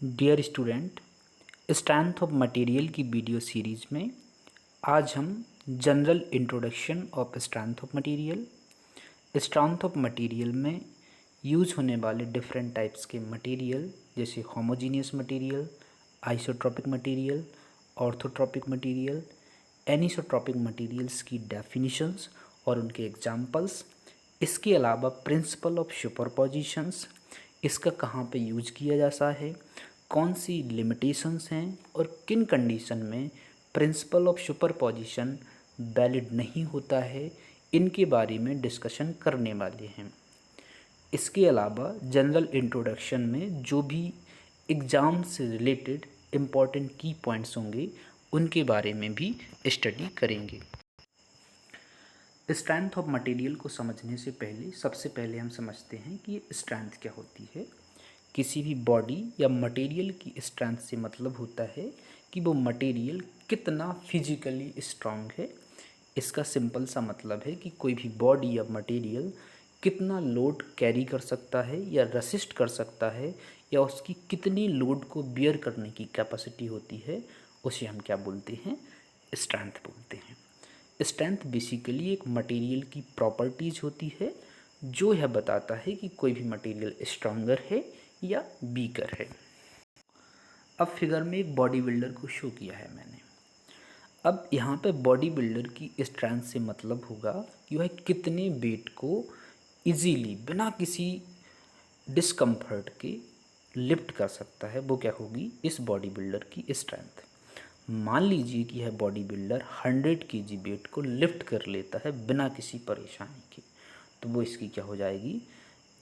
Dear student, strength of material की video series में आज हम general introduction of strength of material, strength of material में use होने वाले डिफरेंट टाइप्स के मटेरियल जैसे homogeneous material, isotropic material, orthotropic material, anisotropic materials की डेफिनिशंस और उनके एग्जांपल्स, इसके अलावा प्रिंसिपल ऑफ सुपरपोजिशंस, इसका कहाँ पे यूज किया जाता है, कौन सी लिमिटेशंस हैं और किन कंडीशन में प्रिंसिपल ऑफ सुपरपोजिशन वैलिड नहीं होता है, इनके बारे में डिस्कशन करने वाले हैं। इसके अलावा जनरल इंट्रोडक्शन में जो भी एग्ज़ाम से रिलेटेड इम्पॉर्टेंट की पॉइंट्स होंगे उनके बारे में भी स्टडी करेंगे। स्ट्रेंथ ऑफ मटेरियल को समझने से पहले सबसे पहले हम समझते हैं कि स्ट्रेंथ क्या होती है। किसी भी बॉडी या मटेरियल की स्ट्रेंथ से मतलब होता है कि वो मटेरियल कितना फिजिकली स्ट्रांग है। इसका सिंपल सा मतलब है कि कोई भी बॉडी या मटेरियल कितना लोड कैरी कर सकता है या रेसिस्ट कर सकता है या उसकी कितनी लोड को बियर करने की कैपेसिटी होती है, उसे हम क्या बोलते हैं, स्ट्रेंथ बोलते हैं। स्ट्रेंथ बेसिकली एक मटेरियल की प्रॉपर्टीज होती है जो यह बताता है कि कोई भी मटेरियल स्ट्रांगर है या वीकर है। अब फिगर में एक बॉडी बिल्डर को शो किया है मैंने। अब यहाँ पे बॉडी बिल्डर की स्ट्रेंथ से मतलब होगा कि वह कितने वेट को इजीली बिना किसी डिस्कम्फर्ट के लिफ्ट कर सकता है, वो क्या होगी इस बॉडी बिल्डर की स्ट्रेंथ। मान लीजिए कि यह बॉडी बिल्डर 100 kg वेट को लिफ्ट कर लेता है बिना किसी परेशानी के, तो वो इसकी क्या हो जाएगी,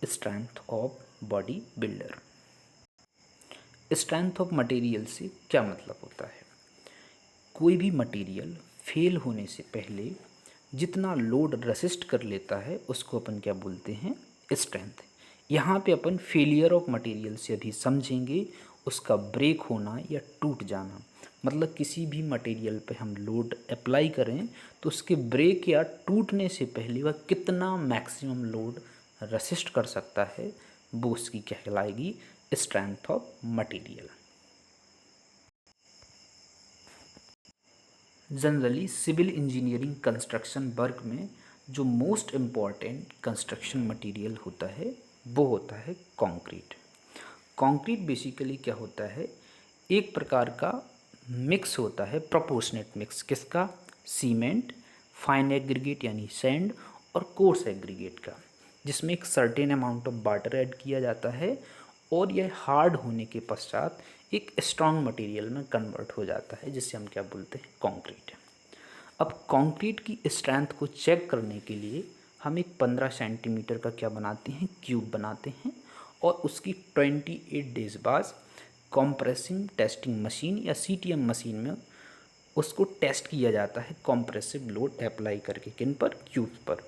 strength of body builder. Strength of material से क्या मतलब होता है, कोई भी मटेरियल फेल होने से पहले जितना लोड रेसिस्ट कर लेता है उसको अपन क्या बोलते हैं, स्ट्रेंथ। यहाँ पे अपन फेलियर ऑफ मटेरियल से अभी समझेंगे उसका ब्रेक होना या टूट जाना। मतलब किसी भी मटेरियल पे हम लोड अप्लाई करें तो उसके ब्रेक या टूटने से पहले वह कितना मैक्सिमम लोड रेसिस्ट कर सकता है, वो उसकी कहलाएगी strength of material. Generally civil engineering construction work में जो मोस्ट इम्पॉर्टेंट कंस्ट्रक्शन मटेरियल होता है वो होता है कंक्रीट। कंक्रीट बेसिकली क्या होता है, एक प्रकार का मिक्स होता है, प्रोपोर्शनेट मिक्स, किसका, सीमेंट, फाइन एग्रीगेट यानी सैंड और कोर्स एग्रीगेट का, जिसमें एक certain amount of water add किया जाता है और यह हार्ड होने के पश्चात एक स्ट्रॉन्ग मटेरियल में कन्वर्ट हो जाता है, जिसे हम क्या बोलते हैं, कंक्रीट। अब कंक्रीट की स्ट्रेंथ को चेक करने के लिए हम एक 15 सेंटीमीटर का क्या बनाते हैं, क्यूब बनाते हैं और उसकी 28 डेज बाद कॉम्प्रेसिंग टेस्टिंग मशीन या CTM मशीन में उसको टेस्ट किया जाता है कॉम्प्रेसिव लोड अप्लाई करके, किन पर, क्यूब पर।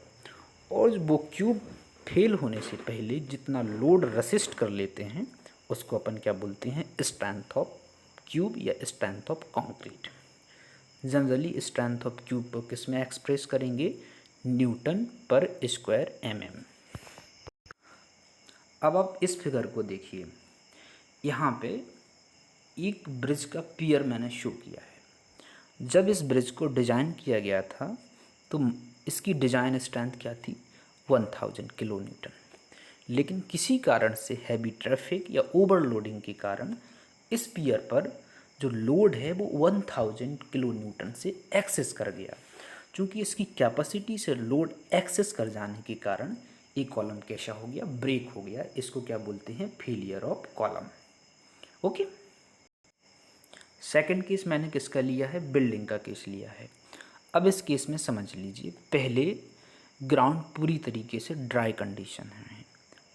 और वो क्यूब फेल होने से पहले जितना लोड रेसिस्ट कर लेते हैं उसको अपन क्या बोलते हैं, स्ट्रेंथ ऑफ क्यूब या strength of concrete. Generally strength of cube को किस में एक्सप्रेस करेंगे, न्यूटन पर स्क्वायर mm। अब आप इस फिगर को देखिए, यहाँ पे एक ब्रिज का पियर मैंने शो किया है। जब इस ब्रिज को डिज़ाइन किया गया था तो इसकी डिज़ाइन स्ट्रेंथ क्या थी, 1000 किलो न्यूटन। लेकिन किसी कारण से हैवी ट्रैफिक या ओवरलोडिंग के कारण इस पियर पर जो लोड है वो 1000 किलो न्यूटन से एक्सेस कर गया। चूँकि इसकी कैपेसिटी से लोड एक्सेस कर जाने के कारण एक कॉलम कैसा हो गया, ब्रेक हो गया। इसको क्या बोलते हैं, failure of column. Okay. Second case मैंने किसका लिया है, बिल्डिंग का केस लिया है। अब इस केस में समझ लीजिए, पहले ग्राउंड पूरी तरीके से ड्राई कंडीशन है,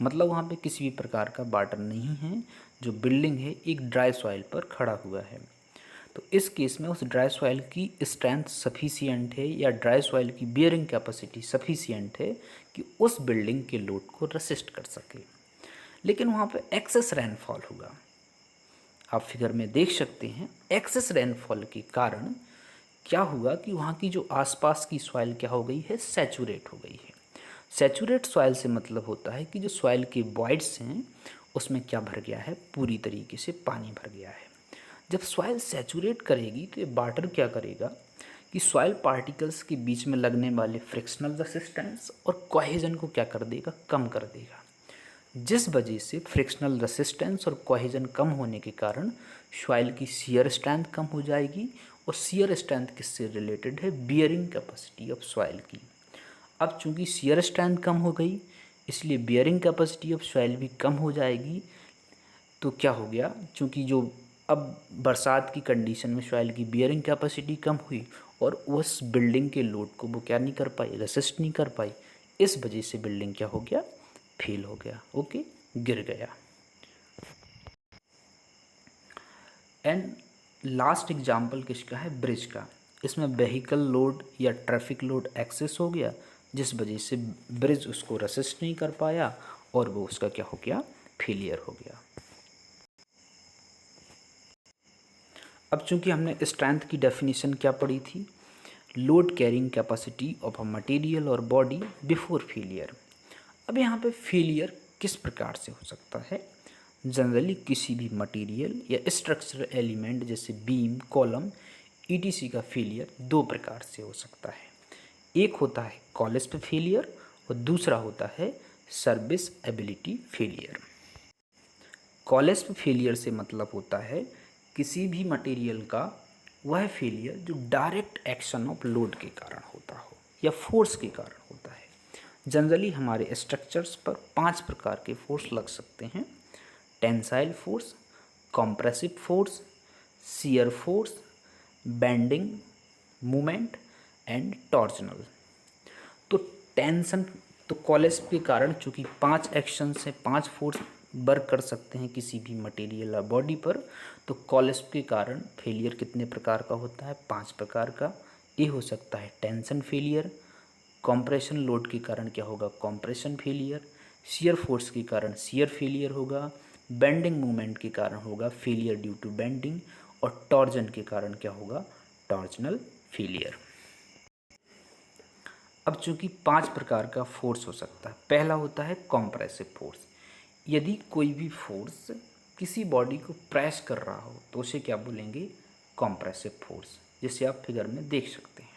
मतलब वहाँ पे किसी भी प्रकार का वाटर नहीं है, जो बिल्डिंग है एक ड्राई सॉइल पर खड़ा हुआ है। तो इस केस में उस ड्राई सॉइल की स्ट्रेंथ सफिशिएंट है या ड्राई सॉइल की बियरिंग कैपेसिटी सफिशिएंट है कि उस बिल्डिंग के लोड को रेसिस्ट कर सके। लेकिन वहाँ पे एक्सेस रेनफॉल हुआ, आप फिगर में देख सकते हैं। एक्सेस रेनफॉल के कारण क्या हुआ कि वहाँ की जो आसपास की सॉइल क्या हो गई है, सैचुरेट हो गई है। सैचुरेट सॉइल से मतलब होता है कि जो सॉइल के वॉइड्स हैं उसमें क्या भर गया है, पूरी तरीके से पानी भर गया है। जब सॉइल सैचुरेट करेगी तो ये वाटर क्या करेगा कि सॉइल पार्टिकल्स के बीच में लगने वाले फ्रिक्शनल रेसिस्टेंस और कोहेजन को क्या कर देगा, कम कर देगा। जिस वजह से फ्रिक्शनल रेसिस्टेंस और कोहेजन कम होने के कारण सॉइल की शियर स्ट्रेंथ कम हो जाएगी। और शियर स्ट्रेंथ किससे रिलेटेड है, बियरिंग कैपेसिटी ऑफ सॉइल की। अब चूंकि शियर स्ट्रेंथ कम हो गई इसलिए बियरिंग कैपेसिटी ऑफ सॉइल भी कम हो जाएगी। तो क्या हो गया, चूंकि जो अब बरसात की कंडीशन में सॉइल की बियरिंग कैपेसिटी कम हुई और उस बिल्डिंग के लोड को वो क्या नहीं कर पाई, रेसिस्ट नहीं कर पाई। इस वजह से बिल्डिंग क्या हो गया, फेल हो गया, ओके, गिर गया। एंड लास्ट एग्जाम्पल किसका है, ब्रिज का। इसमें व्हीकल लोड या ट्रैफिक लोड एक्सेस हो गया जिस वजह से ब्रिज उसको रेसिस्ट नहीं कर पाया और वो उसका क्या हो गया, फेलियर हो गया। अब चूंकि हमने स्ट्रेंथ की डेफिनेशन क्या पढ़ी थी, load carrying capacity of a material और बॉडी बिफोर फेलियर। अब यहाँ पे फेलियर किस प्रकार से हो सकता है, जनरली किसी भी मटेरियल या स्ट्रक्चरल एलिमेंट जैसे बीम, कॉलम, ईटीसी का फेलियर दो प्रकार से हो सकता है। एक होता है कॉलेस्प फेलियर और दूसरा होता है सर्विस एबिलिटी फेलियर। कॉलेस्प फेलियर से मतलब होता है किसी भी मटेरियल का वह फेलियर जो डायरेक्ट एक्शन ऑफ लोड के कारण होता हो या फोर्स के कारण होता है। जनरली हमारे स्ट्रक्चर्स पर 5 प्रकार के फोर्स लग सकते हैं, tensile force, compressive force, shear force, bending moment and torsional. तो टेंशन, तो कॉलेज के कारण चूंकि 5 एक्शन से 5 फोर्स वर्क कर सकते हैं किसी भी मटेरियल या बॉडी पर, तो कॉलेज के कारण फेलियर कितने प्रकार का होता है, 5 प्रकार का। ये हो सकता है टेंशन फेलियर, कंप्रेशन लोड के कारण क्या होगा, कंप्रेशन फेलियर, शियर फोर्स के कारण शियर फेलियर होगा, बेंडिंग मूवमेंट के कारण होगा फेलियर ड्यू टू बेंडिंग, और टॉर्जन के कारण क्या होगा, टॉर्जनल फेलियर। अब चूंकि 5 प्रकार का फोर्स हो सकता है, पहला होता है कॉम्प्रेसिव फोर्स। यदि कोई भी फोर्स किसी बॉडी को प्रेस कर रहा हो तो उसे क्या बोलेंगे, कॉम्प्रेसिव फोर्स, जिसे आप फिगर में देख सकते हैं।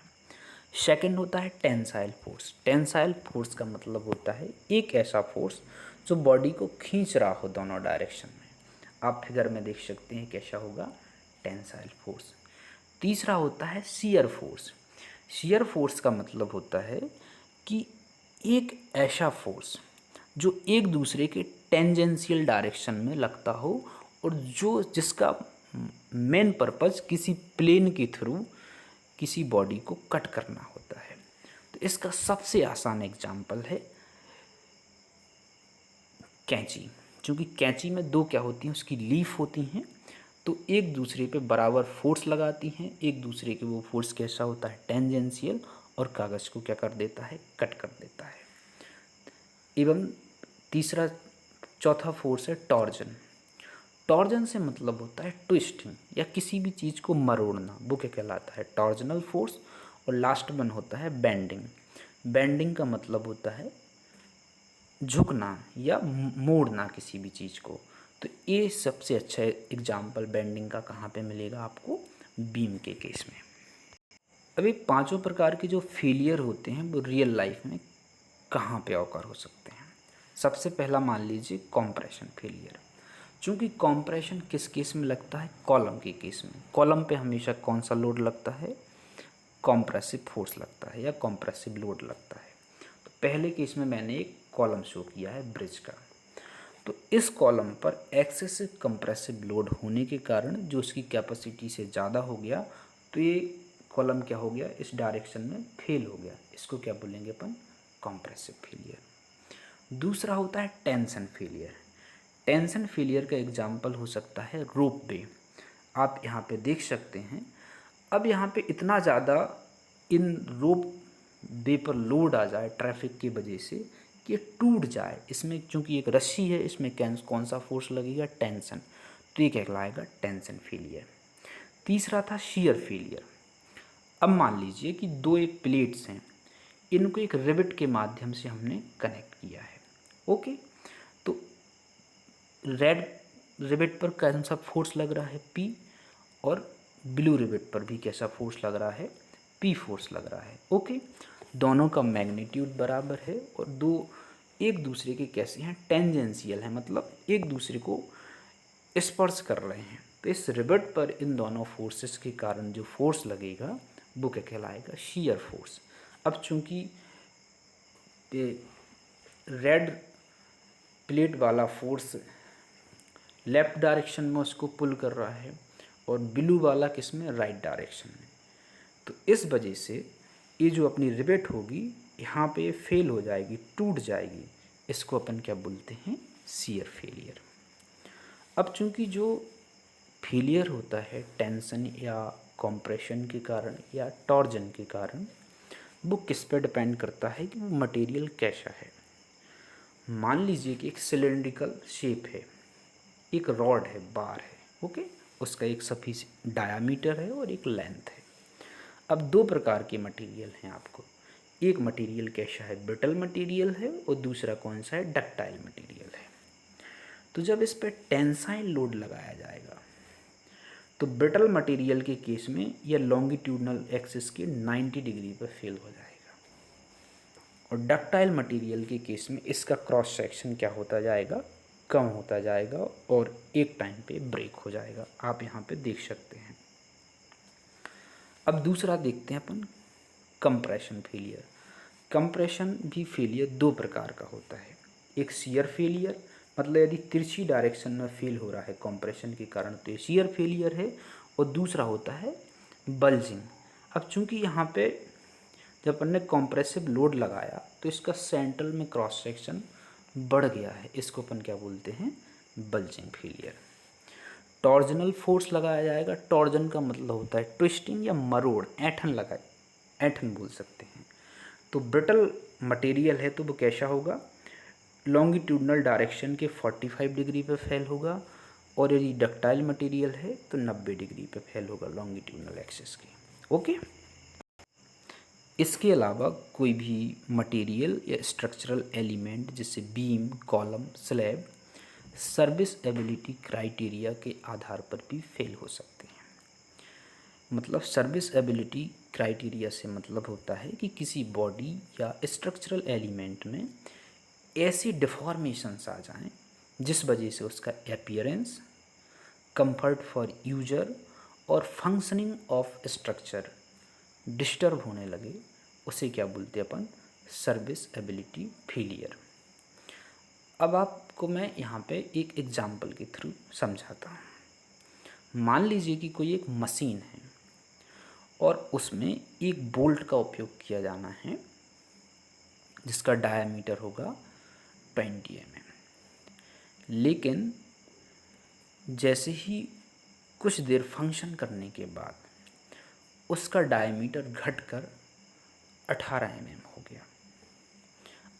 सेकंड होता है टेंसाइल फोर्स। टेंसाइल फोर्स का मतलब होता है एक ऐसा फोर्स जो बॉडी को खींच रहा हो दोनों डायरेक्शन में। आप फिगर में देख सकते हैं कैसा होगा, टेंसाइल फोर्स। तीसरा होता है शियर फोर्स। शियर फोर्स का मतलब होता है कि एक ऐसा फोर्स जो एक दूसरे के टेंजेंशियल डायरेक्शन में लगता हो और जो जिसका मेन पर्पस किसी प्लेन के थ्रू किसी बॉडी को कट करना होता है। तो इसका सबसे आसान एग्जाम्पल है कैंची। क्योंकि कैंची में दो क्या होती हैं, उसकी लीफ होती हैं, तो एक दूसरे पे बराबर फोर्स लगाती हैं। एक दूसरे के वो फोर्स कैसा होता है, टेंजेंशियल, और कागज़ को क्या कर देता है, कट कर देता है। एवं तीसरा चौथा फोर्स है टॉर्जन। टॉर्जन से मतलब होता है ट्विस्टिंग या किसी भी चीज़ को मरोड़ना, वो क्या कहलाता है, टॉर्जनल फोर्स। और लास्ट वन होता है बेंडिंग। बेंडिंग का मतलब होता है झुकना या मोड़ना किसी भी चीज़ को। तो ये सबसे अच्छा एग्जाम्पल बेंडिंग का कहाँ पे मिलेगा आपको, बीम के केस में। अभी पांचों प्रकार के जो फेलियर होते हैं वो रियल लाइफ में कहाँ पे ऑकर हो सकते हैं। सबसे पहला मान लीजिए कॉम्प्रेशन फेलियर। चूँकि कॉम्प्रेशन किस केस में लगता है, कॉलम के केस में। कॉलम पे हमेशा कौन सा लोड लगता है, कॉम्प्रेसिव फोर्स लगता है या कॉम्प्रेसिव लोड लगता है। तो पहले केस में मैंने एक कॉलम शो किया है ब्रिज का। तो इस कॉलम पर एक्सेसिव कंप्रेसिव लोड होने के कारण जो उसकी कैपेसिटी से ज़्यादा हो गया, तो ये कॉलम क्या हो गया, इस डायरेक्शन में फेल हो गया। इसको क्या बोलेंगे अपन, कंप्रेसिव फेलियर। दूसरा होता है टेंशन फेलियर। टेंशन फेलियर का एग्जाम्पल हो सकता है रोप वे। आप यहाँ पे देख सकते हैं, अब यहाँ पे इतना ज़्यादा इन रोप वे पर लोड आ जाए ट्रैफिक की वजह से कि ये टूट जाए। इसमें चूंकि एक रस्सी है, इसमें कौन सा फोर्स लगेगा, टेंशन। तो ये कहलाएगा टेंशन फेलियर। तीसरा था शियर फेलियर। अब मान लीजिए कि दो एक प्लेट्स हैं, इनको एक रिवेट के माध्यम से हमने कनेक्ट किया है, ओके। तो रेड रिवेट पर कौन सा फोर्स लग रहा है, P, और ब्लू रिवेट पर भी कैसा फोर्स लग रहा है, P फोर्स लग रहा है। ओके, दोनों का मैग्नीट्यूड बराबर है और दो एक दूसरे के कैसे हैं, टेंजेंशियल है, मतलब एक दूसरे को स्पर्श कर रहे हैं। तो इस रिवेट पर इन दोनों फोर्सेस के कारण जो फोर्स लगेगा वो क्या कहलाएगा, शीयर फोर्स। अब चूंकि रेड प्लेट वाला फोर्स लेफ्ट डायरेक्शन में उसको पुल कर रहा है और ब्लू वाला किस में, राइट डायरेक्शन में, तो इस वजह से ये जो अपनी रिवेट होगी यहाँ पे फेल हो जाएगी, टूट जाएगी। इसको अपन क्या बोलते हैं, शियर फेलियर। अब चूंकि जो फेलियर होता है टेंशन या कंप्रेशन के कारण या टॉर्जन के कारण, वो किस पर डिपेंड करता है कि वो मटेरियल कैसा है। मान लीजिए कि एक सिलेंड्रिकल शेप है, एक रॉड है, बार है, ओके, उसका एक सफिशिएंट डायामीटर है और एक लेंथ है। अब दो प्रकार के मटेरियल हैं आपको, एक मटेरियल कैसा है, ब्रिटल मटेरियल है, और दूसरा कौन सा है, डक्टाइल मटेरियल है। तो जब इस पर टेंसाइल लोड लगाया जाएगा तो ब्रिटल मटेरियल के केस में यह लॉन्गिट्यूडनल एक्सिस के 90 डिग्री पर फेल हो जाएगा, और डक्टाइल मटेरियल के केस में इसका क्रॉस सेक्शन क्या होता जाएगा, कम होता जाएगा और एक टाइम पे ब्रेक हो जाएगा। आप यहाँ पे देख सकते हैं। अब दूसरा देखते हैं अपन, कंप्रेशन फेलियर। कंप्रेशन भी फेलियर दो प्रकार का होता है, एक शियर फेलियर, मतलब यदि तिरछी डायरेक्शन में फेल हो रहा है कंप्रेशन के कारण तो ये शियर फेलियर है, और दूसरा होता है बल्जिंग। अब चूंकि यहाँ पे जब अपन ने कॉम्प्रेसिव लोड लगाया तो इसका सेंट्रल में क्रॉस सेक्शन बढ़ गया है, इसको अपन क्या बोलते हैं, बल्जिंग फेलियर। टॉर्जनल फोर्स लगाया जाएगा, टॉर्जन का मतलब होता है ट्विस्टिंग या मरोड़, ऐंठन लगाए, ऐंठन बोल सकते हैं। तो ब्रिटल मटेरियल है तो वो कैसा होगा, लॉन्गिट्यूडनल डायरेक्शन के 45 डिग्री पे फेल होगा, और यदि डक्टाइल मटेरियल है तो 90 डिग्री पे फेल होगा लॉन्गिट्यूडनल एक्सिस के। ओके, इसके अलावा कोई भी मटेरियल या स्ट्रक्चरल एलिमेंट जैसे beam, column, slab service ability criteria के आधार पर भी फेल हो सकते हैं। मतलब सर्विस एबिलिटी क्राइटेरिया से मतलब होता है कि किसी बॉडी या स्ट्रक्चरल एलिमेंट में ऐसी डिफॉर्मेशंस आ जाएं जिस वजह से उसका अपीयरेंस, कंफर्ट फॉर यूजर और फंक्शनिंग ऑफ स्ट्रक्चर डिस्टर्ब होने लगे, उसे क्या बोलते हैं अपन, सर्विस एबिलिटी फेलियर। अब आपको मैं यहाँ पे एक एग्जाम्पल के थ्रू समझाता हूँ। मान लीजिए कि कोई एक मशीन है और उसमें एक बोल्ट का उपयोग किया जाना है जिसका डायामीटर होगा 20 mm, लेकिन जैसे ही कुछ देर फंक्शन करने के बाद उसका डायमीटर घटकर 18 mm हो गया।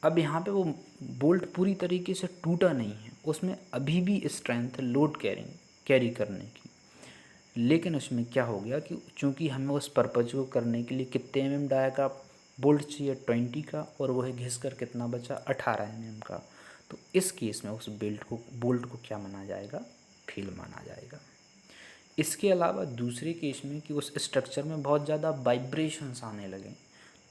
अब यहाँ पे वो बोल्ट पूरी तरीके से टूटा नहीं है, उसमें अभी भी स्ट्रेंथ है लोड कैरी करने की, लेकिन उसमें क्या हो गया कि चूंकि हमें उस पर्पज को करने के लिए कितने mm डाया का बोल्ट चाहिए, 20 का, और वह घिस कर कितना बचा, 18 mm का। तो इस केस में उस बोल्ट को क्या माना जाएगा, फेल माना जाएगा। इसके अलावा दूसरे केस में कि उस स्ट्रक्चर में बहुत ज़्यादा वाइब्रेशंस आने लगे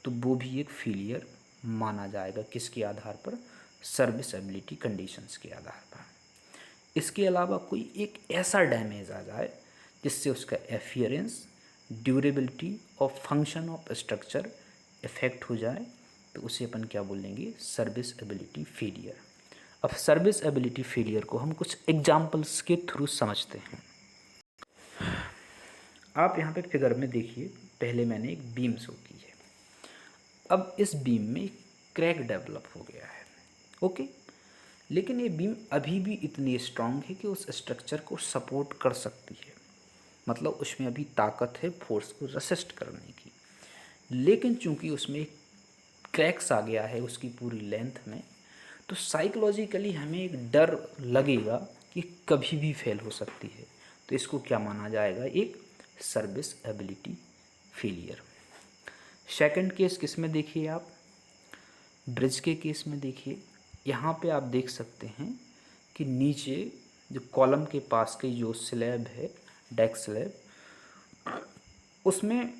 तो वो भी एक फेलियर माना जाएगा, किसके आधार पर, सर्विस एबिलिटी कंडीशंस के आधार पर। इसके अलावा कोई एक ऐसा डैमेज आ जाए जिससे उसका एफियरेंस, ड्यूरेबिलिटी और फंक्शन ऑफ स्ट्रक्चर इफेक्ट हो जाए तो उसे अपन क्या बोलेंगे, सर्विस एबिलिटी फेलियर। अब सर्विस एबिलिटी फेलियर को हम कुछ एग्जाम्पल्स के थ्रू समझते हैं। आप यहाँ पे फिगर में देखिए, पहले मैंने एक बीम शो की है। अब इस बीम में क्रैक डेवलप हो गया है, ओके, लेकिन ये बीम अभी भी इतनी स्ट्रांग है कि उस स्ट्रक्चर को सपोर्ट कर सकती है, मतलब उसमें अभी ताकत है फोर्स को रेसिस्ट करने की। लेकिन चूंकि उसमें एक क्रैक्स आ गया है उसकी पूरी लेंथ में, तो साइकोलॉजिकली हमें एक डर लगेगा कि कभी भी फेल हो सकती है। तो इसको क्या माना जाएगा, एक service ability failure. Second case किस में देखिए आप, ब्रिज के केस में देखिए। यहाँ पे आप देख सकते हैं कि नीचे जो कॉलम के पास की जो स्लैब है, डेक स्लैब, उसमें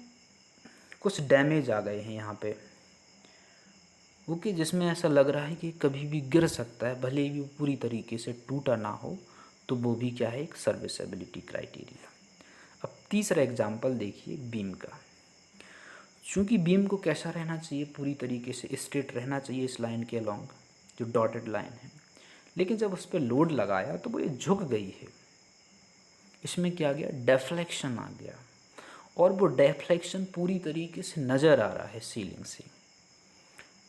कुछ डैमेज आ गए हैं यहाँ पे, ओके, जिसमें ऐसा लग रहा है कि कभी भी गिर सकता है, भले ही वो पूरी तरीके से टूटा ना हो, तो वो भी क्या है, एक सर्विसेबिलिटी क्राइटेरिया। अब तीसरा एग्जाम्पल देखिए बीम का। चूँकि बीम को कैसा रहना चाहिए, पूरी तरीके से स्ट्रेट रहना चाहिए इस लाइन के अलॉन्ग, जो डॉटेड लाइन है, लेकिन जब उस पर लोड लगाया तो वो ये झुक गई है। इसमें क्या गया, डेफ्लेक्शन आ गया, और वो डेफ्लेक्शन पूरी तरीके से नज़र आ रहा है सीलिंग से।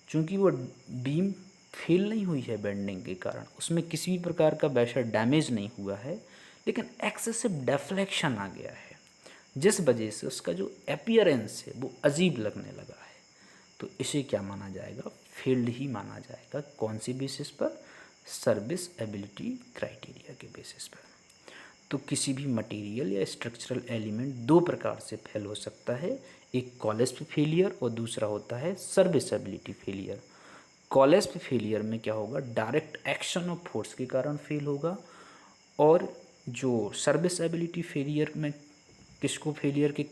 चूँकि वो बीम फेल नहीं हुई है बेंडिंग के कारण, उसमें किसी भी प्रकार का वैसा डैमेज नहीं हुआ है, लेकिन एक्सेसिव डेफ्लेक्शन आ गया है, जिस वजह से उसका जो अपीयरेंस है वो अजीब लगने लगा है। तो इसे क्या माना जाएगा, फेल्ड ही माना जाएगा। कौन सी बेसिस पर, सर्विस एबिलिटी क्राइटेरिया के बेसिस पर। तो किसी भी मटेरियल या स्ट्रक्चरल एलिमेंट दो प्रकार से फेल हो सकता है, एक कॉलेस्प फेलियर और दूसरा होता है सर्विसेबिलिटी फेलियर। कॉलेस्प फेलियर में क्या होगा, डायरेक्ट एक्शन ऑफ फोर्स के कारण फेल होगा, और जो सर्विसेबिलिटी फेलियर में किसको फेलियर के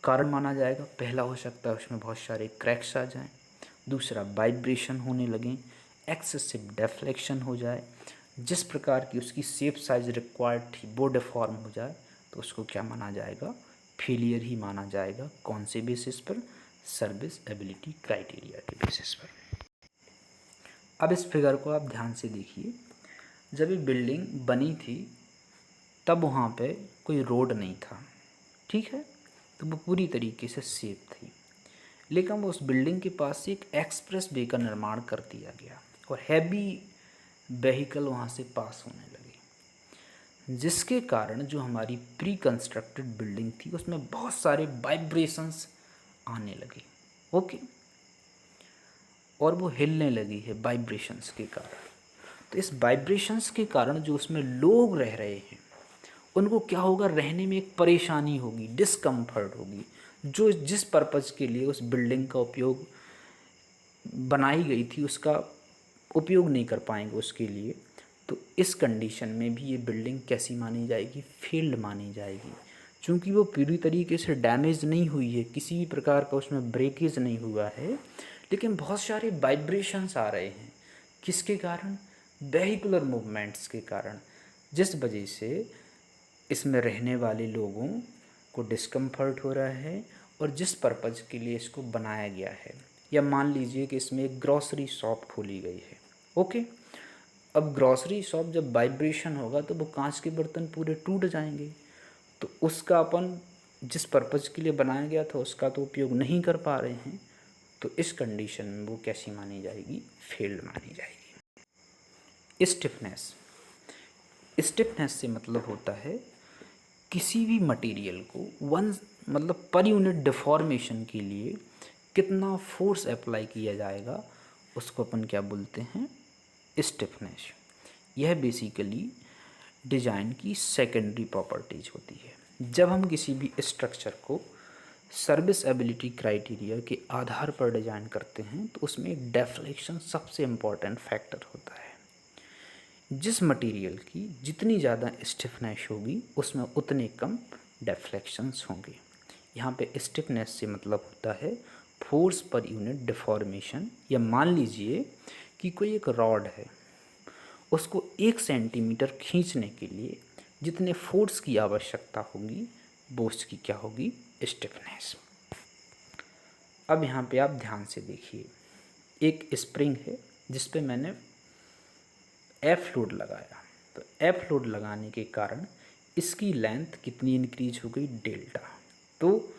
कारण माना जाएगा, पहला हो सकता है उसमें बहुत सारे क्रैक्स आ जाएं, दूसरा वाइब्रेशन होने लगें, एक्सेसिव डेफ्लेक्शन हो जाए, जिस प्रकार की उसकी शेप साइज रिक्वायर्ड थी वो डिफॉर्म हो जाए, तो उसको क्या माना जाएगा, फेलियर ही माना जाएगा। कौन से बेसिस पर, सर्विस एबिलिटी क्राइटेरिया के बेसिस पर। अब इस फिगर को आप ध्यान से देखिए। जब ये बिल्डिंग बनी थी तब वहाँ पे कोई रोड नहीं था, ठीक है, तो वो पूरी तरीके से सेफ थी। लेकिन वो उस बिल्डिंग के पास से एक एक्सप्रेस वे का निर्माण कर दिया गया और हैवी व्हीकल वहाँ से पास होने लगे, जिसके कारण जो हमारी प्री कंस्ट्रक्टेड बिल्डिंग थी उसमें बहुत सारे वाइब्रेशंस आने लगे, ओके, और वो हिलने लगी है वाइब्रेशंस के कारण। तो इस वाइब्रेशंस के कारण जो उसमें लोग रह रहे हैं उनको क्या होगा, रहने में एक परेशानी होगी, डिस्कम्फर्ट होगी, जो जिस पर्पज़ के लिए उस बिल्डिंग का उपयोग बनाई गई थी उसका उपयोग नहीं कर पाएंगे उसके लिए। तो इस कंडीशन में भी ये बिल्डिंग कैसी मानी जाएगी, फेल्ड मानी जाएगी, क्योंकि वो पूरी तरीके से डैमेज नहीं हुई है, किसी भी प्रकार का उसमें ब्रेकेज नहीं हुआ है, लेकिन बहुत सारे वाइब्रेशंस आ रहे हैं। किसके कारण, वेहिकुलर मूवमेंट्स के कारण, जिस वजह से इसमें रहने वाले लोगों को डिस्कम्फर्ट हो रहा है, और जिस पर्पज़ के लिए इसको बनाया गया है। या मान लीजिए कि इसमें एक ग्रॉसरी शॉप खोली गई है, ओके, अब ग्रॉसरी शॉप जब वाइब्रेशन होगा तो वो कांच के बर्तन पूरे टूट जाएंगे, तो उसका अपन जिस पर्पज़ के लिए बनाया गया था उसका तो उपयोग नहीं कर पा रहे हैं, तो इस कंडीशन में वो कैसी मानी जाएगी, फेल्ड मानी जाएगी। स्टिफनेस, स्टिफनेस से मतलब होता है किसी भी मटेरियल को वन मतलब पर यूनिट डिफॉर्मेशन के लिए कितना फोर्स अप्लाई किया जाएगा, उसको अपन क्या बोलते हैं, स्टिफनेस। यह बेसिकली डिज़ाइन की सेकेंडरी प्रॉपर्टीज होती है। जब हम किसी भी स्ट्रक्चर को सर्विस एबिलिटी क्राइटेरिया के आधार पर डिज़ाइन करते हैं तो उसमें एक डेफ्लेक्शन सबसे इम्पॉर्टेंट फैक्टर होता है। जिस मटेरियल की जितनी ज़्यादा स्टिफनेस होगी उसमें उतने कम डेफ्लेक्शंस होंगे। यहाँ पे स्टिफनेस से मतलब होता है फोर्स पर यूनिट डिफॉर्मेशन। या मान लीजिए कि कोई एक रॉड है, उसको 1 सेंटीमीटर खींचने के लिए जितने फोर्स की आवश्यकता होगी वो उसकी क्या होगी, स्टिफनेस। अब यहाँ पे आप ध्यान से देखिए, एक स्प्रिंग है जिस पे मैंने एफ लोड लगाया, तो एफ लोड लगाने के कारण इसकी लेंथ कितनी इंक्रीज हो गई, डेल्टा। तो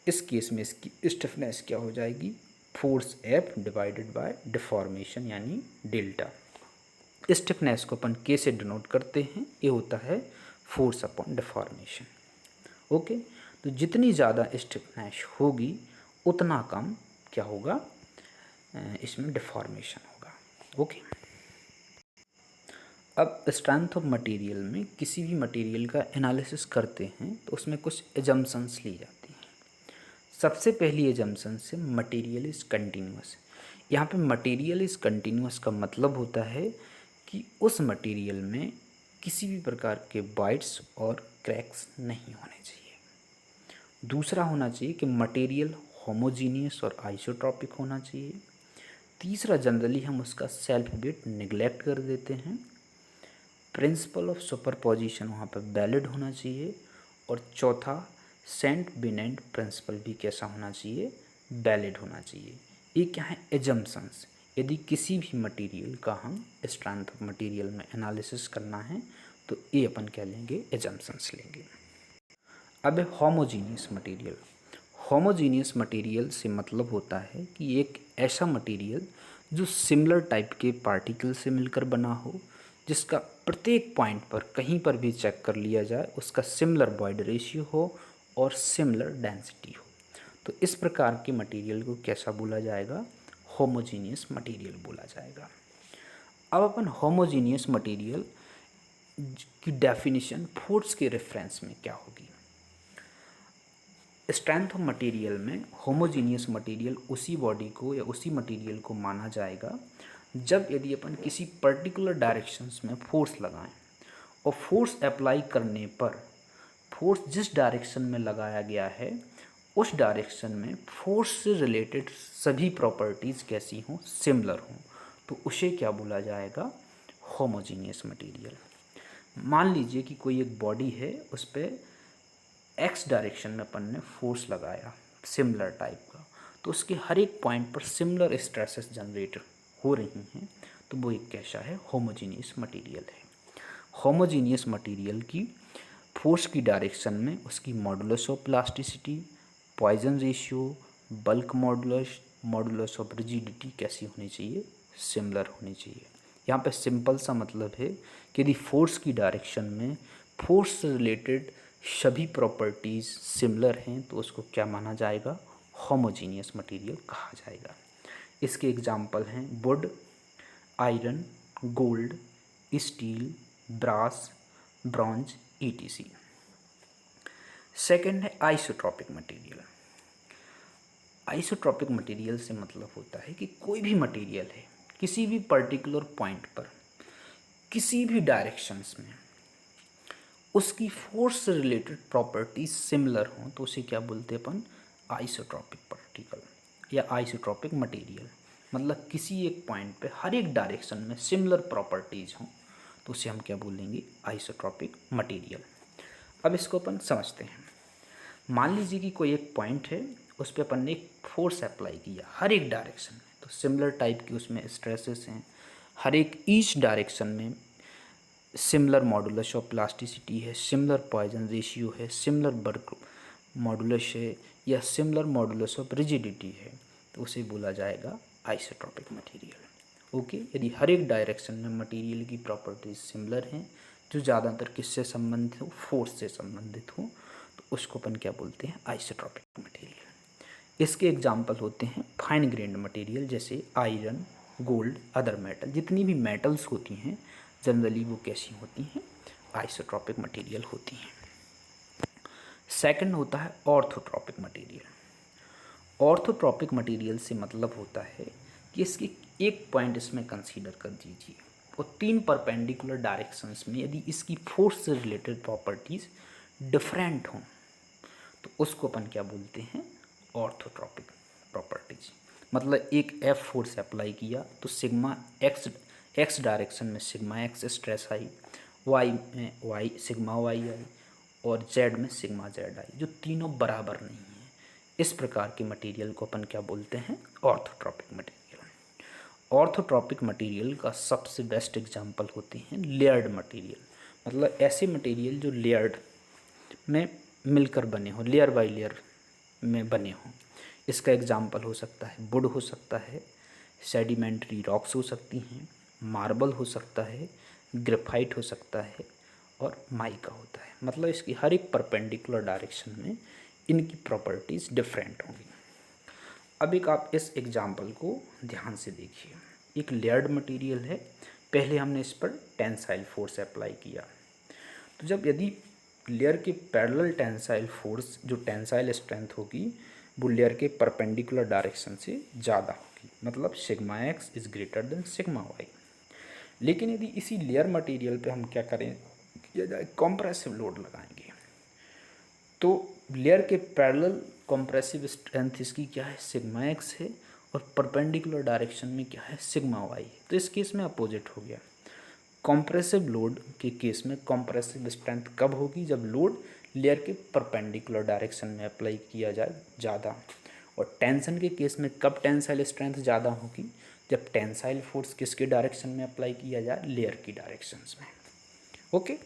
इस केस में इसकी स्टिफनेस क्या हो जाएगी, force F divided by deformation यानी डेल्टा। स्टिफनेस को अपन के से डिनोट करते हैं, ये होता है फोर्स अपॉन डिफॉर्मेशन, ओके। तो जितनी ज़्यादा स्टिफनेस होगी उतना कम क्या होगा, इसमें डिफॉर्मेशन होगा, ओके। अब स्ट्रेंथ ऑफ मटेरियल में किसी भी मटेरियल का एनालिसिस करते हैं तो उसमें कुछ एजम्पशंस ली जाती हैं। सबसे पहली एजम्पशन से मटेरियल इज़ कंटिन्यूस। यहाँ पे मटेरियल इज़ कंटिन्यूस का मतलब होता है कि उस मटेरियल में किसी भी प्रकार के बाइट्स और क्रैक्स नहीं होने चाहिए। दूसरा होना चाहिए कि मटेरियल होमोजीनियस और आइसोट्रॉपिक होना चाहिए। तीसरा, जनरली हम उसका सेल्फ वेट निगलेक्ट कर देते हैं। प्रिंसिपल ऑफ सुपरपोजिशन वहाँ पर वैलिड होना चाहिए। और चौथा, सेंट बिनेंट प्रिंसिपल भी कैसा होना चाहिए, वैलिड होना चाहिए। ये क्या है, एजम्पशंस। यदि किसी भी मटेरियल का हम स्ट्रेंथ ऑफ मटेरियल में एनालिसिस करना है तो ये अपन क्या लेंगे, एजम्पशंस लेंगे। अब होमोजीनियस मटेरियल। होमोजीनियस मटेरियल से मतलब होता है कि एक ऐसा मटेरियल जो सिमिलर टाइप के पार्टिकल से मिलकर बना हो, जिसका प्रत्येक पॉइंट पर कहीं पर भी चेक कर लिया जाए उसका सिमिलर बॉइड रेशियो हो और सिमिलर डेंसिटी हो। तो इस प्रकार के मटेरियल को कैसा बोला जाएगा, होमोजीनियस मटेरियल बोला जाएगा। अब अपन होमोजीनियस मटेरियल की डेफिनेशन फोर्स के रेफरेंस में क्या होगी। स्ट्रेंथ ऑफ मटेरियल में होमोजीनियस मटेरियल उसी बॉडी को या उसी मटेरियल को माना जाएगा जब यदि अपन किसी पर्टिकुलर डायरेक्शंस में फोर्स लगाएं और फोर्स अप्लाई करने पर फोर्स जिस डायरेक्शन में लगाया गया है उस डायरेक्शन में फोर्स से रिलेटेड सभी प्रॉपर्टीज़ कैसी हों, सिमिलर हों, तो उसे क्या बोला जाएगा, होमोजीनियस मटेरियल। मान लीजिए कि कोई एक बॉडी है, उस पर एक्स डायरेक्शन में अपन ने फोर्स लगाया सिमिलर टाइप का, तो उसके हर एक पॉइंट पर सिमिलर स्ट्रेसेस जनरेट हो रही हैं, तो वो एक कैसा है, होमोजीनियस मटेरियल है। होमोजीनियस मटेरियल की फोर्स की डायरेक्शन में उसकी modulus of plasticity, Poisson ratio, bulk modulus, modulus of rigidity कैसी होनी चाहिए, सिमिलर होनी चाहिए। यहाँ पे सिंपल सा मतलब है कि यदि फोर्स की डायरेक्शन में फोर्स से रिलेटेड सभी प्रॉपर्टीज़ सिमिलर हैं तो उसको क्या माना जाएगा, होमोजीनियस मटेरियल कहा जाएगा। इसके एग्जाम्पल हैं wood, iron, gold, steel, brass, bronze, ETC. Second है आइसोट्रॉपिक मटेरियल। आइसोट्रॉपिक मटेरियल से मतलब होता है कि कोई भी मटेरियल है किसी भी पर्टिकुलर पॉइंट पर किसी भी डायरेक्शंस में उसकी फोर्स से रिलेटेड प्रॉपर्टीज सिमिलर हों तो उसे क्या बोलते हैं अपन, आइसोट्रॉपिक पार्टिकल या आइसोट्रॉपिक मटेरियल। मतलब किसी एक पॉइंट पे हर एक डायरेक्शन में सिमिलर प्रॉपर्टीज हों तो उसे हम क्या बोलेंगे, आइसोट्रॉपिक मटेरियल। अब इसको अपन समझते हैं। मान लीजिए कि कोई एक पॉइंट है, उस पर अपन ने एक फोर्स अप्लाई किया हर एक डायरेक्शन में, तो सिमिलर टाइप की उसमें स्ट्रेसेस हैं, हर एक ईच डायरेक्शन में सिमिलर मॉडुलस ऑफ प्लास्टिसिटी है, सिमिलर पॉइजन रेशियो है, सिमिलर बर्क मॉडुलस है या सिमिलर मॉडुलस ऑफ रिजिडिटी है, तो उसे बोला जाएगा आइसोट्रॉपिक मटेरियल। ओके, यदि हर एक डायरेक्शन में मटेरियल की प्रॉपर्टीज सिमिलर हैं जो ज़्यादातर किससे संबंधित हो, फोर्स से संबंधित हो, तो उसको अपन क्या बोलते हैं, आइसोट्रॉपिक मटेरियल। इसके एग्जाम्पल होते हैं फाइन ग्रेन्ड मटेरियल जैसे आयरन, गोल्ड, अदर मेटल। जितनी भी मेटल्स होती हैं जनरली वो कैसी होती हैं, आइसोट्रॉपिक मटेरियल होती हैं। सेकंड होता है ऑर्थोट्रॉपिक मटेरियल। ऑर्थोट्रॉपिक मटेरियल से मतलब होता है कि इसकी एक पॉइंट इसमें कंसीडर कर दीजिए और तीन परपेंडिकुलर डायरेक्शंस में यदि इसकी फोर्स से रिलेटेड प्रॉपर्टीज़ डिफरेंट हों तो उसको अपन क्या बोलते हैं, ऑर्थोट्रॉपिक प्रॉपर्टीज। मतलब एक एफ फोर्स अप्लाई किया तो सिग्मा एक्स डायरेक्शन में सिग्मा एक्स स्ट्रेस आई, वाई में वाई सिग्मा वाई आई और जेड में सिग्मा जेड आई, जो तीनों बराबर नहीं हैं। इस प्रकार के मटेरियल को अपन क्या बोलते हैं, ऑर्थोट्रॉपिक मटेरियल। ऑर्थोट्रॉपिक मटेरियल का सबसे बेस्ट एग्जांपल होते हैं लेयर्ड मटेरियल। मतलब ऐसे मटेरियल जो लेयर्ड में मिलकर बने हों, लेयर बाय लेयर में बने हों। इसका एग्जांपल हो सकता है वुड हो सकता है, सेडिमेंट्री रॉक्स हो सकती हैं, मार्बल हो सकता है, ग्रेफाइट हो सकता है और माइका होता है। मतलब इसकी हर एक परपेंडिकुलर डायरेक्शन में इनकी प्रॉपर्टीज़ डिफरेंट होंगी। अब एक आप इस एग्जांपल को ध्यान से देखिए। एक लेयर्ड मटेरियल है, पहले हमने इस पर टेंसाइल फोर्स अप्लाई किया, तो जब यदि लेयर के पैरेलल टेंसाइल फोर्स जो टेंसाइल स्ट्रेंथ होगी वो लेयर के परपेंडिकुलर डायरेक्शन से ज़्यादा होगी, मतलब sigma X is greater than sigma Y. लेकिन यदि इसी लेयर मटेरियल पे हम क्या करें, किया जाए, कॉम्प्रेसिव लोड लगाएंगे, तो लेयर के पैरेलल कॉम्प्रेसिव स्ट्रेंथ इसकी क्या है, सिग्मा एक्स है, और परपेंडिकुलर डायरेक्शन में क्या है, सिग्मा वाई। तो इस केस में अपोजिट हो गया। कॉम्प्रेसिव लोड के केस में कॉम्प्रेसिव स्ट्रेंथ कब होगी, जब लोड लेयर के परपेंडिकुलर डायरेक्शन में अप्लाई किया जाए ज़्यादा। और टेंशन के केस में कब टेंसाइल स्ट्रेंथ ज़्यादा होगी, जब टेंसाइल फोर्स किसके डायरेक्शन में अप्लाई किया जाए, लेयर की डायरेक्शंस में। Okay,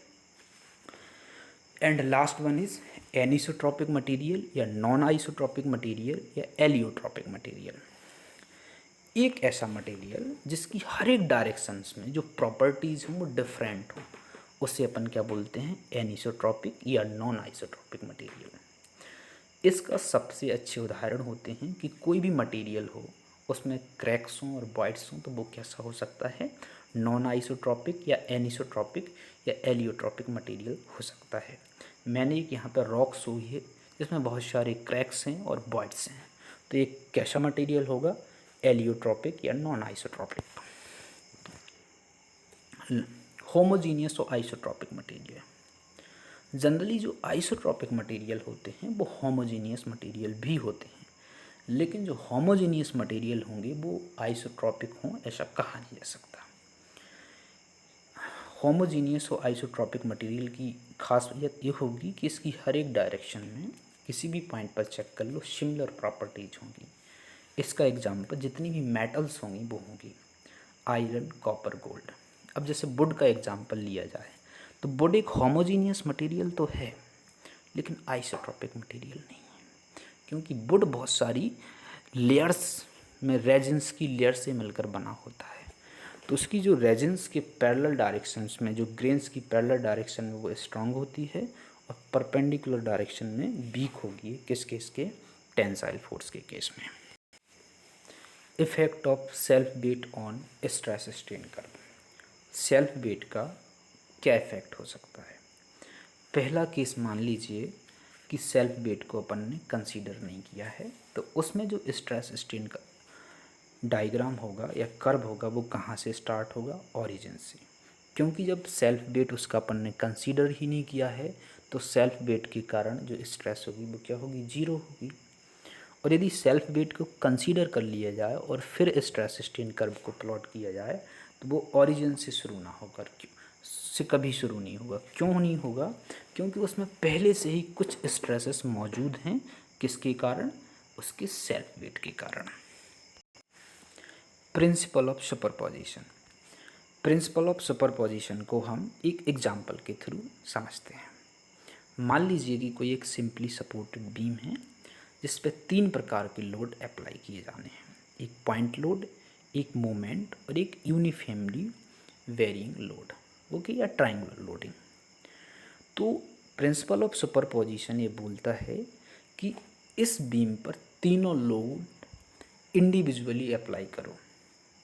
and last one is anisotropic material या नॉन आइसोट्रॉपिक मटेरियल या एलियोट्रॉपिक मटेरियल। एक ऐसा मटेरियल जिसकी हर एक डायरेक्शंस में जो प्रॉपर्टीज़ हों वो डिफरेंट हो, उसे अपन क्या बोलते हैं, एनिसोट्रॉपिक या नॉन आइसोट्रॉपिक मटेरियल। इसका सबसे अच्छे उदाहरण होते हैं कि कोई भी मटेरियल हो उसमें क्रैक्स हों और बॉइड्स हों, तो वो कैसा हो सकता है, नॉन आइसोट्रॉपिक या एनिसोट्रॉपिक या एलियोट्रॉपिक मटेरियल हो सकता है। मैंने एक यहाँ पर रॉक्स हुई है जिसमें बहुत सारे क्रैक्स हैं और बॉइड्स हैं, तो एक कैसा मटेरियल होगा, एलियोट्रॉपिक या नॉन आइसोट्रॉपिक। होमोजीनियस और आइसोट्रॉपिक मटेरियल। जनरली जो आइसोट्रॉपिक मटेरियल होते हैं वो होमोजीनियस मटेरियल भी होते हैं, लेकिन जो होमोजीनियस मटेरियल होंगे वो आइसोट्रॉपिक हों ऐसा कहा नहीं जा सकता। होमोजीनियस और आइसोट्रॉपिक मटेरियल की खासियत ये होगी कि इसकी हर एक डायरेक्शन में किसी भी पॉइंट पर चेक कर लो सिमिलर प्रॉपर्टीज होंगी। इसका एग्जांपल जितनी भी मेटल्स होंगी वो होंगी आयरन, कॉपर, गोल्ड। अब जैसे वुड का एग्जांपल लिया जाए तो वुड एक होमोजीनियस मटेरियल तो है लेकिन आइसोट्रॉपिक मटेरियल नहीं है, क्योंकि वुड बहुत सारी लेयर्स में रेजिन्स की लेयर से मिलकर बना होता है। तो उसकी जो रेजिन्स के पैरेलल डायरेक्शंस में, जो ग्रेन्स की पैरेलल डायरेक्शन में वो स्ट्रांग होती है और परपेंडिकुलर डायरेक्शन में वीक होगी। किस केस के, टेंसाइल फोर्स के केस में। Effect of self weight on stress strain curve. Self weight का क्या इफेक्ट हो सकता है। पहला केस मान लीजिए कि सेल्फ वेट को अपन ने कंसीडर नहीं किया है, तो उसमें जो स्ट्रेस स्ट्रेन का डायग्राम होगा या कर्व होगा वो कहाँ से स्टार्ट होगा, ओरिजिन से। क्योंकि जब सेल्फ वेट उसका अपन ने कंसीडर ही नहीं किया है तो सेल्फ वेट के कारण जो स्ट्रेस होगी वो क्या होगी, जीरो होगी। और यदि सेल्फ वेट को कंसीडर कर लिया जाए और फिर स्ट्रेस स्ट्रेन कर्व को प्लॉट किया जाए तो वो ओरिजिन से शुरू ना होकर से कभी शुरू नहीं होगा। क्यों नहीं होगा, क्योंकि उसमें पहले से ही कुछ स्ट्रेसेस मौजूद हैं। किसके कारण, उसके सेल्फ वेट के कारण। Principle of superposition. Principle of superposition को हम एक एग्जाम्पल के थ्रू समझते हैं। मान लीजिए कि कोई एक सिंपली सपोर्टेड बीम है जिस पे 3 प्रकार के लोड अप्लाई किए जाने हैं, एक पॉइंट लोड, एक मोमेंट और एक यूनिफॉर्मली वेरिंग लोड, ओके, या ट्रायंगुलर लोडिंग। तो प्रिंसिपल ऑफ सुपरपोजिशन ये बोलता है कि इस बीम पर तीनों लोड इंडिविजुअली अप्लाई करो।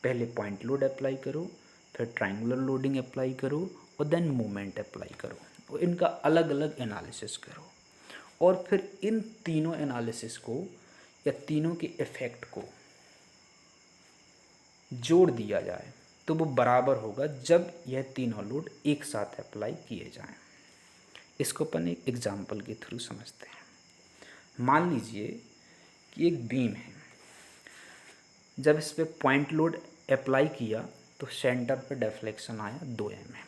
पहले पॉइंट लोड अप्लाई करो, फिर ट्रायंगुलर लोडिंग अप्लाई करो और देन मोमेंट अप्लाई करो, और इनका अलग अलग एनालिसिस करो। और फिर इन तीनों एनालिसिस को या तीनों के इफ़ेक्ट को जोड़ दिया जाए तो वो बराबर होगा जब यह तीनों लोड एक साथ अप्लाई किए जाएं। इसको अपन एक एग्जाम्पल के थ्रू समझते हैं। मान लीजिए कि एक बीम है, जब इस पर पॉइंट लोड अप्लाई किया तो सेंटर पर डिफ्लेक्शन आया 2 mm।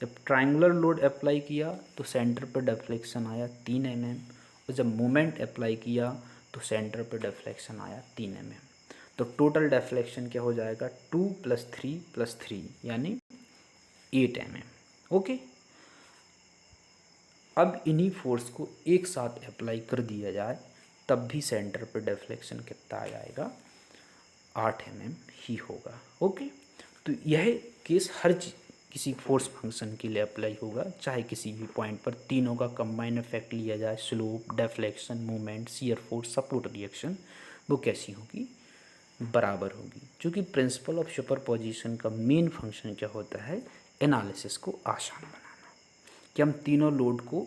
जब ट्रायंगुलर लोड अप्लाई किया तो सेंटर पर डिफ्लेक्शन आया 3 mm, और जब मोमेंट अप्लाई किया तो सेंटर पर डिफ्लेक्शन आया 3 mm। तो टोटल डिफ्लेक्शन क्या हो जाएगा, 2 + 3 + 3 यानी 8 mm। ओके, अब इन्हीं फोर्स को एक साथ अप्लाई कर दिया जाए तब भी सेंटर पर डिफ्लेक्शन कितना आ जाएगा, 8 mm ही होगा। ओके, तो यह केस हर किसी फोर्स फंक्शन के लिए अप्लाई होगा, चाहे किसी भी पॉइंट पर तीनों का कंबाइन इफेक्ट लिया जाए, slope, deflection, movement, shear force, support reaction, वो कैसी होगी, बराबर होगी। क्योंकि प्रिंसिपल ऑफ सुपरपोजिशन का मेन फंक्शन क्या होता है, एनालिसिस को आसान बनाना। कि हम तीनों लोड को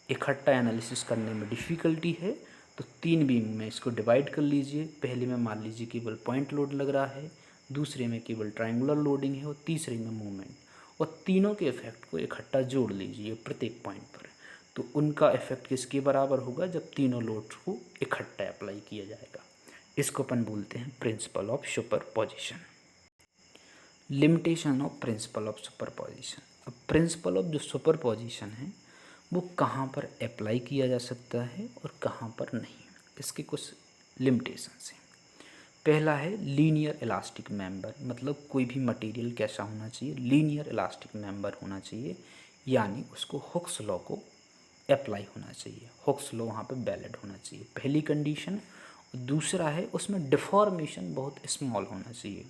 इकट्ठा एनालिसिस करने में डिफ़िकल्टी है तो 3 बीम में इसको डिवाइड कर लीजिए। पहले में मान लीजिए केवल पॉइंट लोड लग रहा है, दूसरे में केवल ट्रायंगुलर लोडिंग है और तीसरे में मूवमेंट, और तीनों के इफेक्ट को इकट्ठा जोड़ लीजिए प्रत्येक पॉइंट पर, तो उनका इफेक्ट किसके बराबर होगा, जब तीनों लोड्स को इकट्ठा अप्लाई किया जाएगा। इसको अपन बोलते हैं principle of superposition. Limitation of principle of superposition. अब प्रिंसिपल ऑफ जो सुपरपोजिशन है वो कहाँ पर अप्लाई किया जा सकता है और कहाँ पर नहीं, इसके कुछ लिमिटेशंस हैं। पहला है लीनियर इलास्टिक मेंबर, मतलब कोई भी मटेरियल कैसा होना चाहिए, लीनियर इलास्टिक मेंबर होना चाहिए, यानी उसको हुक्स लॉ को अप्लाई होना चाहिए, हुक्स लॉ वहाँ पे वैलिड होना चाहिए, पहली कंडीशन। दूसरा है उसमें डिफॉर्मेशन बहुत स्मॉल होना चाहिए,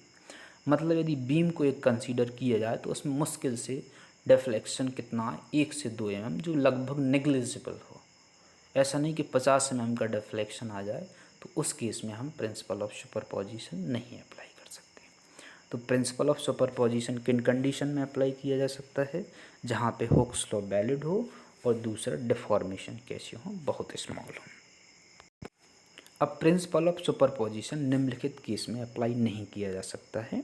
मतलब यदि बीम को एक कंसीडर किया जाए तो उसमें मुश्किल से डिफ्लेक्शन कितना है, 1 से 2 mm, जो लगभग नेग्लिजिबल हो। ऐसा नहीं कि 50 mm का डिफ्लेक्शन आ जाए, तो उस केस में हम प्रिंसिपल ऑफ सुपरपोजिशन नहीं अप्लाई कर सकते। तो प्रिंसिपल ऑफ सुपरपोजिशन किन कंडीशन में अप्लाई किया जा सकता है, जहाँ पे हुक्स लॉ वैलिड हो और दूसरा डिफॉर्मेशन कैसे हो, बहुत स्मॉल हो। अब प्रिंसिपल ऑफ सुपरपोजिशन निम्नलिखित केस में अप्लाई नहीं किया जा सकता है।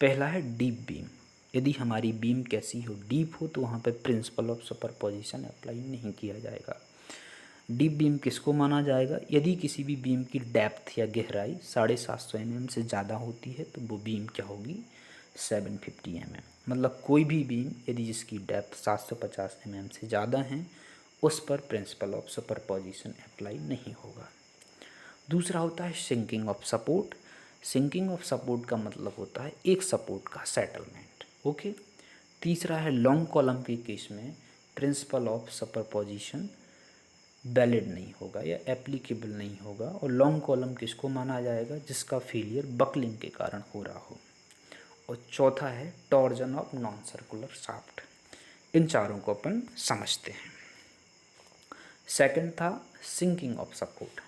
पहला है डीप बीम, यदि हमारी बीम कैसी हो, डीप हो, तो वहाँ पे प्रिंसिपल ऑफ सुपरपोजिशन अप्लाई नहीं किया जाएगा। डीप बीम किसको माना जाएगा, यदि किसी भी बीम की डेप्थ या गहराई 750 mm से ज़्यादा होती है तो वो बीम क्या होगी, 750 mm। मतलब कोई भी बीम यदि जिसकी डेप्थ 750 mm से ज़्यादा है उस पर प्रिंसिपल ऑफ सुपरपोजिशन अप्लाई नहीं होगा। दूसरा होता है sinking of support. Sinking of support का मतलब होता है एक सपोर्ट का सेटलमेंट। ओके। तीसरा है लॉन्ग कॉलम के केस में प्रिंसिपल ऑफ सुपरपोजिशन वैलिड नहीं होगा या एप्लीकेबल नहीं होगा, और लॉन्ग कॉलम किसको माना जाएगा, जिसका फेलियर बकलिंग के कारण हो रहा हो। और चौथा है torsion of non circular shaft. इन चारों को अपन समझते हैं। सेकंड था सिंकिंग ऑफ सपोर्ट।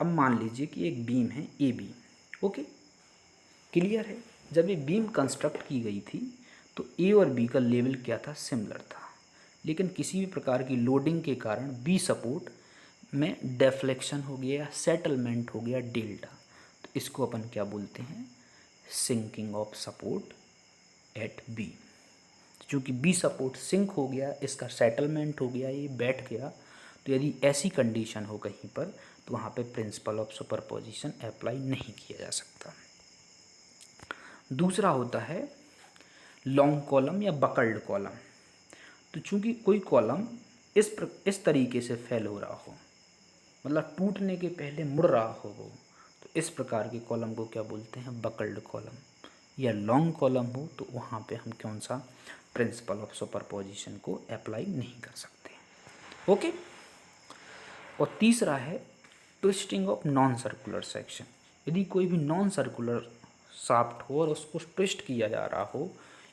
अब मान लीजिए कि एक बीम है ए बी, ओके, क्लियर है। जब ये बीम कंस्ट्रक्ट की गई थी तो ए और बी का लेवल क्या था, सिमिलर था, लेकिन किसी भी प्रकार की लोडिंग के कारण बी सपोर्ट में डेफ्लेक्शन हो गया, सेटलमेंट हो गया डेल्टा, तो इसको अपन क्या बोलते हैं, sinking of support at B. चूँकि बी सपोर्ट सिंक हो गया, इसका सेटलमेंट हो गया, ये बैठ गया, तो यदि ऐसी कंडीशन हो कहीं पर तो वहाँ पे प्रिंसिपल ऑफ सुपरपोजिशन अप्लाई नहीं किया जा सकता। दूसरा होता है लॉन्ग कॉलम या बकल्ड कॉलम। तो चूँकि कोई कॉलम इस तरीके से फेल हो रहा हो, मतलब टूटने के पहले मुड़ रहा हो वो, तो इस प्रकार के कॉलम को क्या बोलते हैं, बकल्ड कॉलम। या लॉन्ग कॉलम हो तो वहाँ पे हम कौन सा प्रिंसिपल ऑफ सुपरपोजिशन को अप्लाई नहीं कर सकते। ओके। और तीसरा है twisting of non circular section. यदि कोई भी नॉन सर्कुलर शाफ्ट हो और उसको ट्विस्ट किया जा रहा हो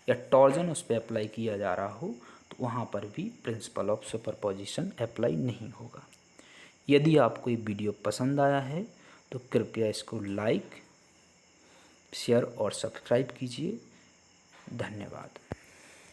या टॉर्जन उस पर अप्लाई किया जा रहा हो, तो वहाँ पर भी प्रिंसिपल ऑफ सुपरपोजिशन अप्लाई नहीं होगा। यदि आपको ये वीडियो पसंद आया है तो कृपया इसको लाइक, शेयर और सब्सक्राइब कीजिए। धन्यवाद।